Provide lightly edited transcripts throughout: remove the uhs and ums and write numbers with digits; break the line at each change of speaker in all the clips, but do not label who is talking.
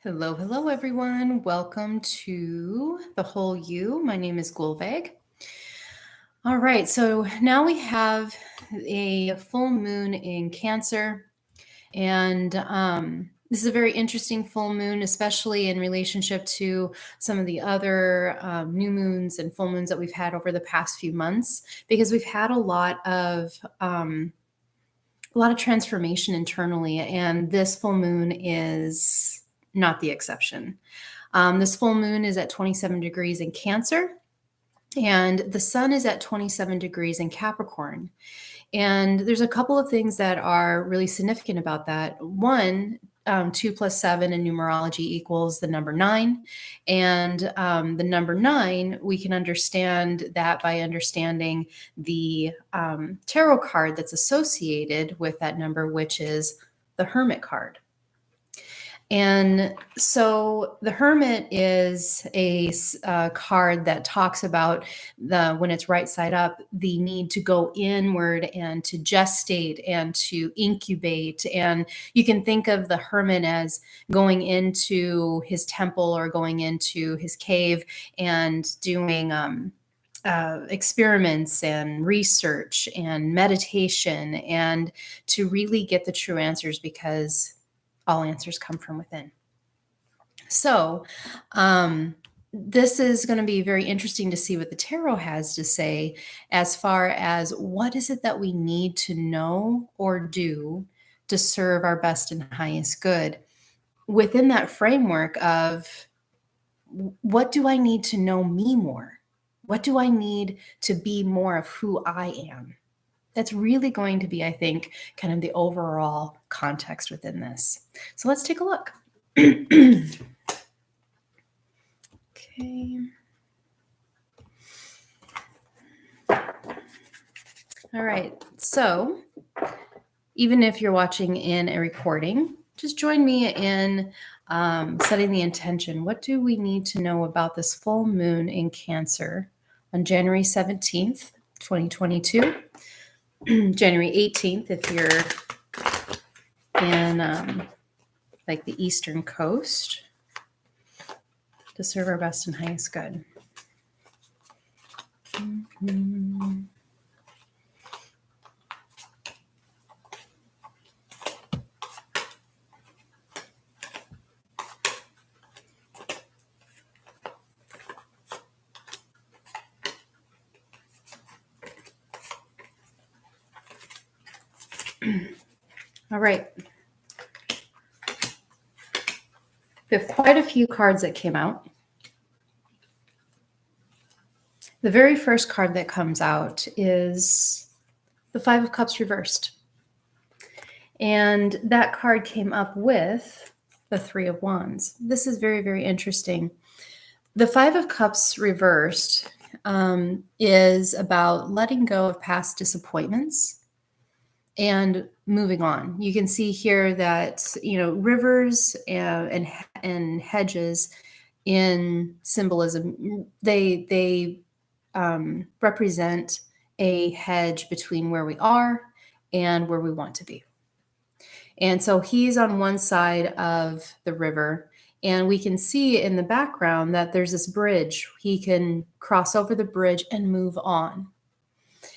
Hello, hello, everyone. Welcome to The Whole You. My name is Gulveg. All right, so now we have a full moon in Cancer, and this is a very interesting full moon, especially in relationship to some of the other new moons and full moons that we've had over the past few months, because we've had a lot of transformation internally, and this full moon is not the exception. This full moon is at 27 degrees in Cancer, and the sun is at 27 degrees in Capricorn. And there's a couple of things that are really significant about that. One, 2 plus 7 in numerology equals the number 9. And the number 9, we can understand that by understanding the tarot card that's associated with that number, which is the Hermit card. And so the Hermit is a card that talks about when it's right side up, the need to go inward and to gestate and to incubate. And you can think of the Hermit as going into his temple or going into his cave and doing experiments and research and meditation, and to really get the true answers, because all answers come from within. So, this is going to be very interesting to see what the tarot has to say as far as what is it that we need to know or do to serve our best and highest good within that framework of what do I need to know me more? What do I need to be more of who I am? That's really going to be, I think, kind of the overall context within this. So let's take a look. Okay. All right. So even if you're watching in a recording, just join me in setting the intention. What do we need to know about this full moon in Cancer on January 17th, 2022? January 18th, if you're in like the Eastern Coast, to serve our best and highest good. Mm-hmm. All right. We have quite a few cards that came out. The very first card that comes out is the Five of Cups reversed. And that card came up with the Three of Wands. This is very, very interesting. The Five of Cups reversed is about letting go of past disappointments and moving on. You can see here that, rivers and hedges in symbolism, they represent a hedge between where we are and where we want to be. And so he's on one side of the river, and we can see in the background that there's this bridge. He can cross over the bridge and move on.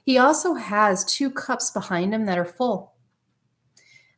He also has two cups behind him that are full.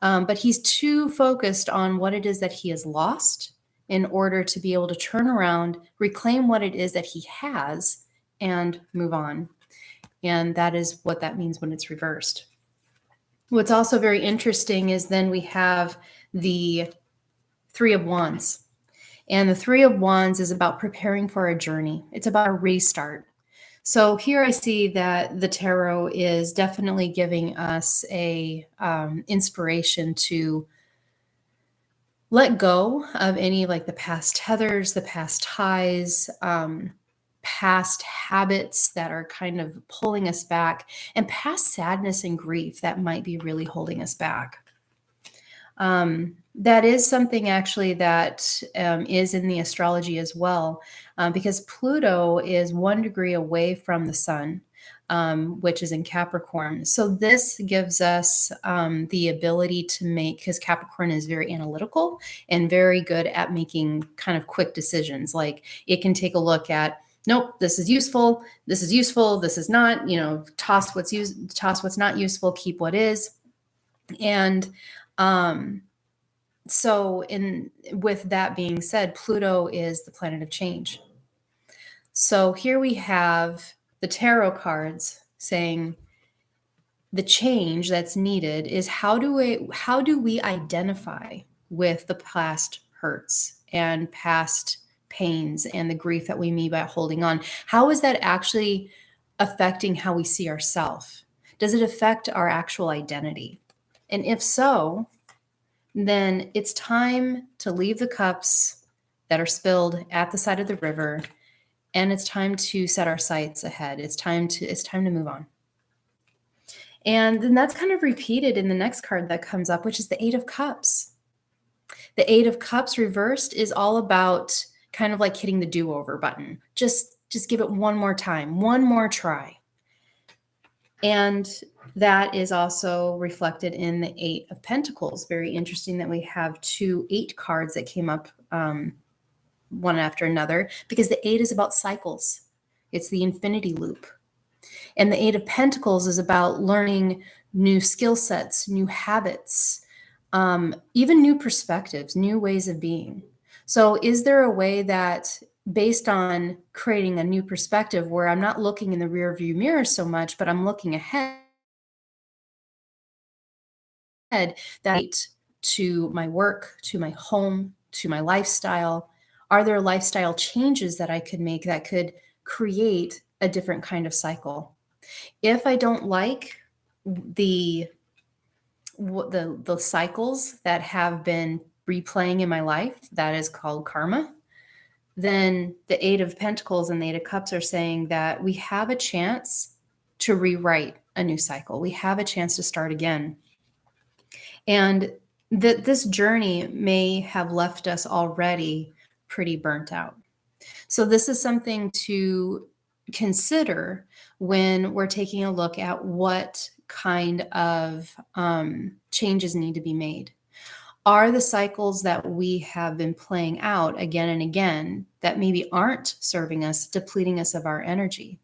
But he's too focused on what it is that he has lost in order to be able to turn around, reclaim what it is that he has, and move on. And that is what that means when it's reversed. What's also very interesting is then we have the Three of Wands. And the Three of Wands is about preparing for a journey. It's about a restart. So here I see that the tarot is definitely giving us a inspiration to let go of any like the past tethers, the past ties, past habits that are kind of pulling us back, and past sadness and grief that might be really holding us back. That is something actually that is in the astrology as well, because Pluto is 1 degree away from the sun. which is in Capricorn. So this gives us the ability to make, because Capricorn is very analytical and very good at making kind of quick decisions. Like it can take a look at, nope, this is useful, this is not, toss what's not useful, keep what is. And so with that being said, Pluto is the planet of change. So here we have the tarot cards saying the change that's needed is how do we identify with the past hurts and past pains and the grief that we mean by holding on? How is that actually affecting how we see ourselves? Does it affect our actual identity? And if so, then it's time to leave the cups that are spilled at the side of the river, and it's time to set our sights ahead. It's time to move on. And then that's kind of repeated in the next card that comes up, which is the Eight of Cups. The Eight of Cups reversed is all about kind of like hitting the do-over button. Just give it one more time, one more try. And that is also reflected in the Eight of Pentacles. Very interesting that we have 2 8 cards that came up one after another, because the 8 is about cycles. It's the infinity loop. And the Eight of Pentacles is about learning new skill sets, new habits, even new perspectives, new ways of being. So is there a way that, based on creating a new perspective where I'm not looking in the rear view mirror so much, but I'm looking ahead, that to my work, to my home, to my lifestyle? Are there lifestyle changes that I could make that could create a different kind of cycle? If I don't like the cycles that have been replaying in my life, that is called karma, then the Eight of Pentacles and the Eight of Cups are saying that we have a chance to rewrite a new cycle. We have a chance to start again. And that this journey may have left us already pretty burnt out. So this is something to consider when we're taking a look at what kind of changes need to be made. Are the cycles that we have been playing out again and again that maybe aren't serving us, depleting us of our energy?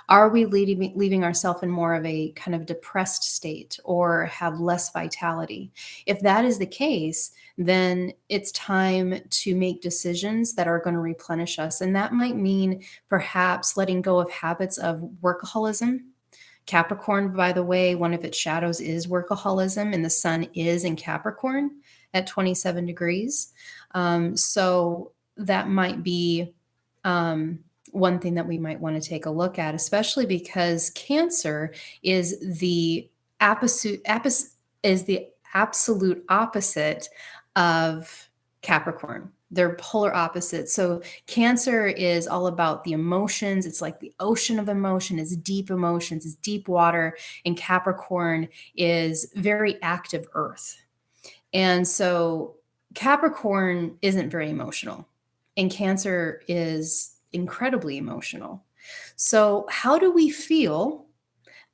Are we leaving ourselves in more of a kind of depressed state or have less vitality? If that is the case, then it's time to make decisions that are going to replenish us. And that might mean perhaps letting go of habits of workaholism. Capricorn, by the way, one of its shadows is workaholism, and the sun is in Capricorn at 27 degrees. So that might be one thing that we might want to take a look at, especially because Cancer is the absolute opposite of Capricorn. They're polar opposites. So Cancer is all about the emotions. It's like the ocean of emotion, is deep emotions, is deep water. And Capricorn is very active earth. And so Capricorn isn't very emotional, and Cancer is incredibly emotional. So how do we feel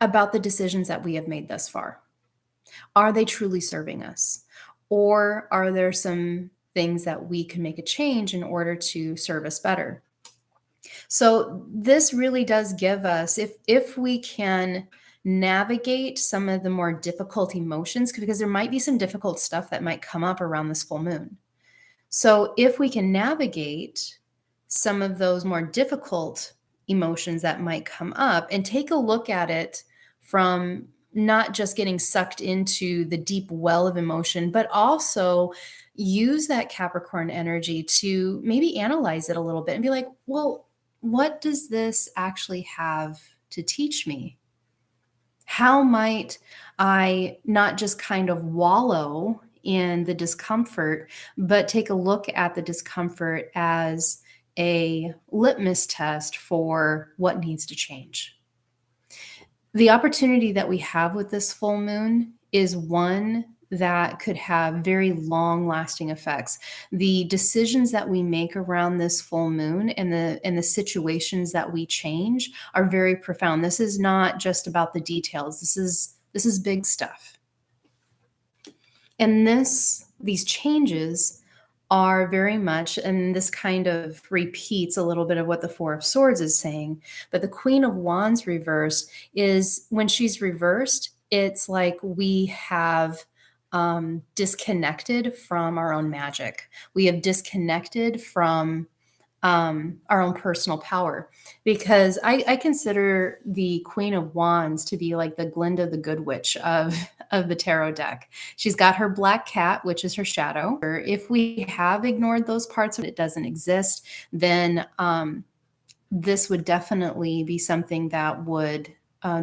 about the decisions that we have made thus far? Are they truly serving us? Or are there some things that we can make a change in order to serve us better? So this really does give us, if we can navigate some of the more difficult emotions, because there might be some difficult stuff that might come up around this full moon. So if we can navigate some of those more difficult emotions that might come up and take a look at it from not just getting sucked into the deep well of emotion, but also use that Capricorn energy to maybe analyze it a little bit and be like, well, what does this actually have to teach me? How might I not just kind of wallow in the discomfort, but take a look at the discomfort as a litmus test for what needs to change? The opportunity that we have with this full moon is one that could have very long lasting effects. The decisions that we make around this full moon and the situations that we change are very profound. This is not just about the details. This is big stuff. And these changes are very much, and this kind of repeats a little bit of what the Four of Swords is saying, but the Queen of Wands reversed is when she's reversed, it's like we have disconnected from our own magic. We have disconnected from our own personal power, because I consider the Queen of Wands to be like the Glinda the Good Witch of the tarot deck. She's got her black cat, which is her shadow. If we have ignored those parts, it doesn't exist, then this would definitely be something that would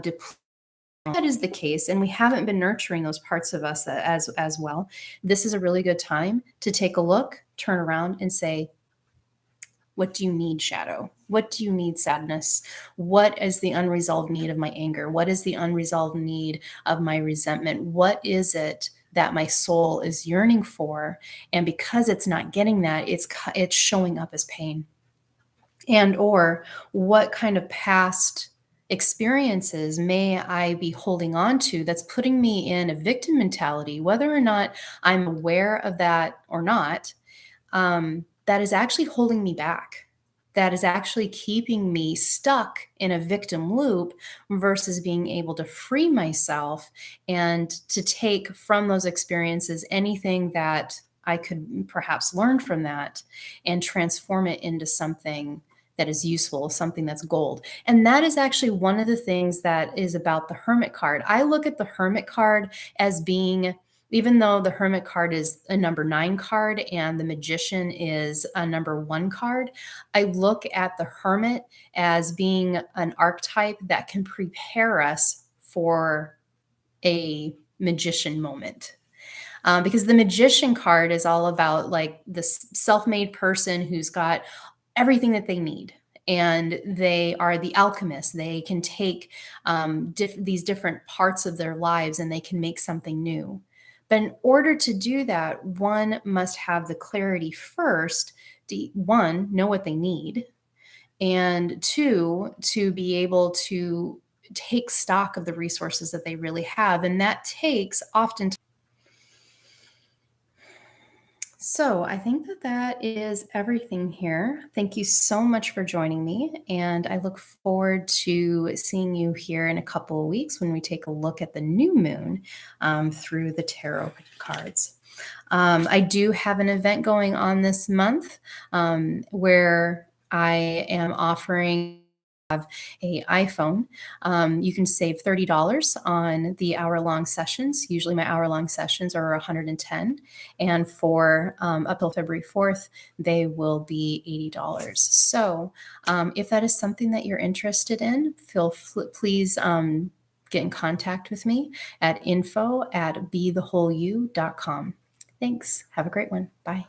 deplete. That is the case, and we haven't been nurturing those parts of us as well. This is a really good time to take a look, turn around, and say, what do you need, shadow? What do you need, sadness? What is the unresolved need of my anger? What is the unresolved need of my resentment? What is it that my soul is yearning for? And because it's not getting that, it's showing up as pain. And or what kind of past experiences may I be holding on to that's putting me in a victim mentality, whether or not I'm aware of that or not, that is actually holding me back, that is actually keeping me stuck in a victim loop versus being able to free myself and to take from those experiences anything that I could perhaps learn from that and transform it into something that is useful, something that's gold. And that is actually one of the things that is about the Hermit card. I look at the Hermit card as being, even though the Hermit card is a number 9 card and the Magician is a number 1 card, I look at the Hermit as being an archetype that can prepare us for a magician moment. Because the Magician card is all about like this self-made person who's got everything that they need. And they are the alchemist. They can take these different parts of their lives and they can make something new. But in order to do that, one must have the clarity first to, one, know what they need, and two, to be able to take stock of the resources that they really have. And that takes often. So I think that is everything here. Thank you so much for joining me, and I look forward to seeing you here in a couple of weeks when we take a look at the new moon through the tarot cards. I do have an event going on this month where I am offering have a iPhone, you can save $30 on the hour-long sessions. Usually my hour-long sessions are 110, and for up till February 4th, they will be $80. So if that is something that you're interested in, please get in contact with me at info@bethewholeyou.com. Thanks. Have a great one. Bye.